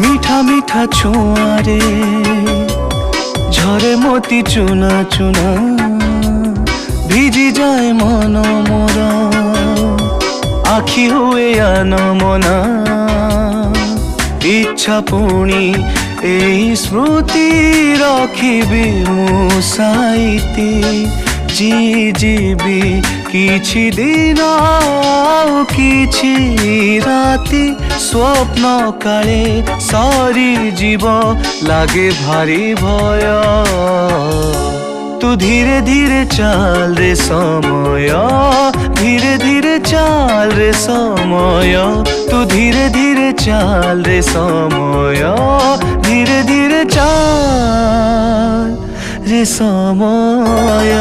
মিঠা মিঠা ছোঁয়ারে ঝরে মতি চুনা চুনা ভিজি যায় মন মোরা আখি হুয়ে আনমনা ইচ্ছা পুଣି এই স্মৃতি রখিবি মু সাইতি জি ଯିବି କିଛି ଦିନ ଆଉ କିଛି ରାତି ସ୍ୱପ୍ନ କାଳେ ସରିଯିବ ଲାଗେ ଭାରି ଭୟ तू धीरे धीरे चाल रे समय धीरे धीरे चाल रे समय तू धीरे धीरे चाल रे समय धीरे धीरे चाल रे समय